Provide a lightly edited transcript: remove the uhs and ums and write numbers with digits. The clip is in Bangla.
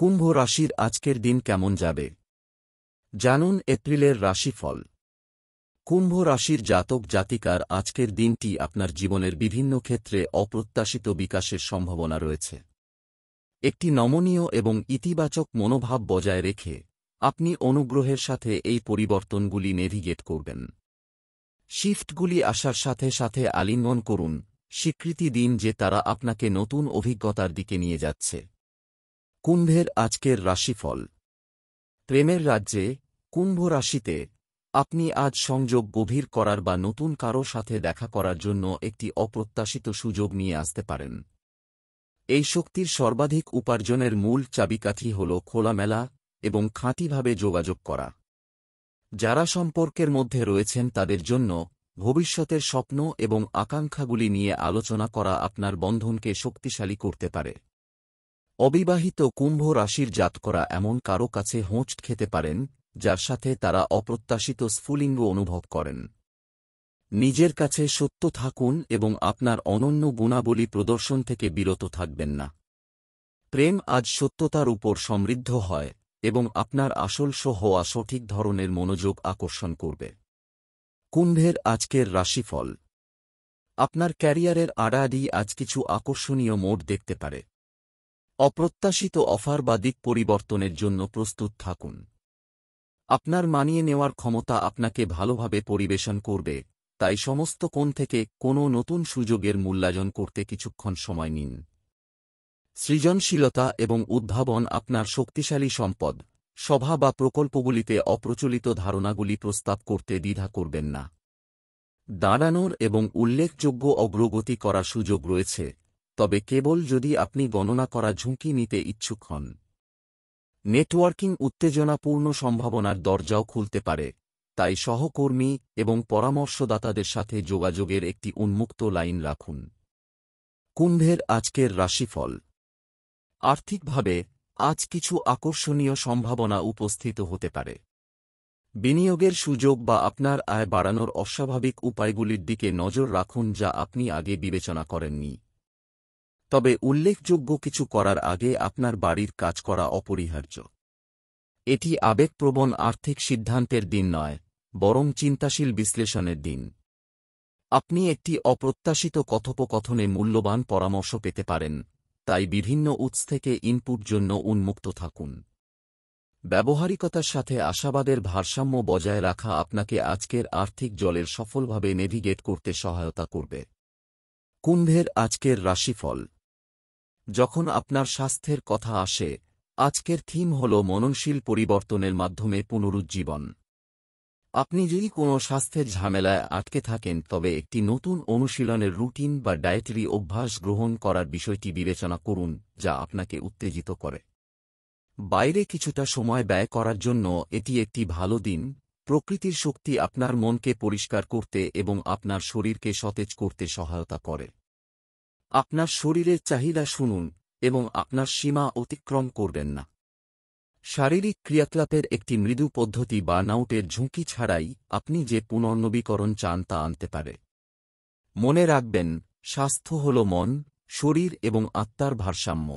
কুম্ভ রাশির আজকের দিন কেমন যাবে জানুন এপ্রিলের রাশিফল। কুম্ভ রাশির জাতক জাতিকার আজকের দিনটি আপনার জীবনের বিভিন্ন ক্ষেত্রে অপ্রত্যাশিত বিকাশের সম্ভাবনা রয়েছে। একটি নমনীয় এবং ইতিবাচক মনোভাব বজায় রেখে আপনি অনুগ্রহের সাথে এই পরিবর্তনগুলি নেভিগেট করবেন। শিফটগুলি আসার সাথে সাথে আলিঙ্গন করুন, স্বীকৃতি দিন যে তারা আপনাকে নতুন অভিজ্ঞতার দিকে নিয়ে যাচ্ছে। কুম্ভের আজকের রাশিফল। প্রেমের রাজ্যে কুম্ভ রাশিতে আপনি আজ সংযোগ গভীর করার বা নতুন কারো সাথে দেখা করার জন্য একটি অপ্রত্যাশিত সুযোগ নিয়ে আসতে পারেন। এই শক্তির সর্বাধিক উপার্জনের মূল চাবিকাঠি হল খোলামেলা এবং খাঁটিভাবে যোগাযোগ করা। যারা সম্পর্কের মধ্যে রয়েছেন তাদের জন্য ভবিষ্যতের স্বপ্ন এবং আকাঙ্ক্ষাগুলি নিয়ে আলোচনা করা আপনার বন্ধনকে শক্তিশালী করতে পারে। অবিবাহিত কুম্ভ রাশির জাতকরা এমন কারো কাছে হোঁচট খেতে পারেন যার সাথে তারা অপ্রত্যাশিত স্ফুলিঙ্গ অনুভব করেন। নিজের কাছে সত্য থাকুন এবং আপনার অনন্য গুণাবলী প্রদর্শন থেকে বিরত থাকবেন না। প্রেম আজ সত্যতার উপর সমৃদ্ধ হয় এবং আপনার আসল হওয়া সঠিক ধরনের মনোযোগ আকর্ষণ করবে। কুম্ভের আজকের রাশিফল। আপনার ক্যারিয়ারের আড়াআড়ি আজ কিছু আকর্ষণীয় মোড় দেখতে পারে। অপ্রত্যাশিত অফার বা দিক পরিবর্তনের জন্য প্রস্তুত থাকুন। আপনার মানিয়ে নেওয়ার ক্ষমতা আপনাকে ভালোভাবে পরিবেশন করবে, তাই সমস্ত কোণ থেকে কোনো নতুন সুযোগের মূল্যায়ন করতে কিছুক্ষণ সময় নিন। সৃজনশীলতা এবং উদ্ভাবন আপনার শক্তিশালী সম্পদ। সভা বা প্রকল্পগুলিতে অপ্রচলিত ধারণাগুলি প্রস্তাব করতে দ্বিধা করবেন না। দাঁড়ানোর এবং উল্লেখযোগ্য অগ্রগতি করার সুযোগ রয়েছে, তবে কেবল যদি আপনি গণনা করা ঝুঁকি নিতে ইচ্ছুক হন। নেটওয়ার্কিং উত্তেজনাপূর্ণ সম্ভাবনার দরজাও খুলতে পারে, তাই সহকর্মী এবং পরামর্শদাতাদের সাথে যোগাযোগের একটি উন্মুক্ত লাইন রাখুন। কুম্ভের আজকের রাশিফল। আর্থিকভাবে আজ কিছু আকর্ষণীয় সম্ভাবনা উপস্থিত হতে পারে। বিনিয়োগের সুযোগ বা আপনার আয় বাড়ানোর অস্বাভাবিক উপায়গুলির দিকে নজর রাখুন যা আপনি আগে বিবেচনা করেননি। তবে উল্লেখযোগ্য কিছু করার আগে আপনার বাড়ির কাজ করা অপরিহার্য। এটি আবেগপ্রবণ আর্থিক সিদ্ধান্তের দিন নয়, বরং চিন্তাশীল বিশ্লেষণের দিন। আপনি একটি অপ্রত্যাশিত কথোপকথনে মূল্যবান পরামর্শ পেতে পারেন, তাই বিভিন্ন উৎস থেকে ইনপুট জন্য উন্মুক্ত থাকুন। ব্যবহারিকতার সাথে আশাবাদের ভারসাম্য বজায় রাখা আপনাকে আজকের আর্থিক জলের সফলভাবে নেভিগেট করতে সহায়তা করবে। কুম্ভের আজকের রাশিফল। যখন আপনার স্বাস্থ্যের কথা আসে, আজকের থিম হল মননশীল পরিবর্তনের মাধ্যমে পুনরুজ্জীবন। আপনি যদি কোনো স্বাস্থ্যের ঝামেলায় আটকে থাকেন তবে একটি নতুন অনুশীলনের রুটিন বা ডায়েটারি অভ্যাস গ্রহণ করার বিষয়টি বিবেচনা করুন যা আপনাকে উত্তেজিত করে। বাইরে কিছুটা সময় ব্যয় করার জন্য এটি একটি ভালো দিন। প্রকৃতির শক্তি আপনার মনকে পরিষ্কার করতে এবং আপনার শরীরকে সতেজ করতে সহায়তা করে। আপনার শরীরের চাহিদা শুনুন এবং আপনার সীমা অতিক্রম করবেন না। শারীরিক ক্রিয়াকলাপের একটি মৃদু পদ্ধতি বার্নআউটের ঝুঁকি ছাড়াই আপনি যে পুনর্নবীকরণ চান তা আনতে পারে। মনে রাখবেন, স্বাস্থ্য হল মন, শরীর এবং আত্মার ভারসাম্য।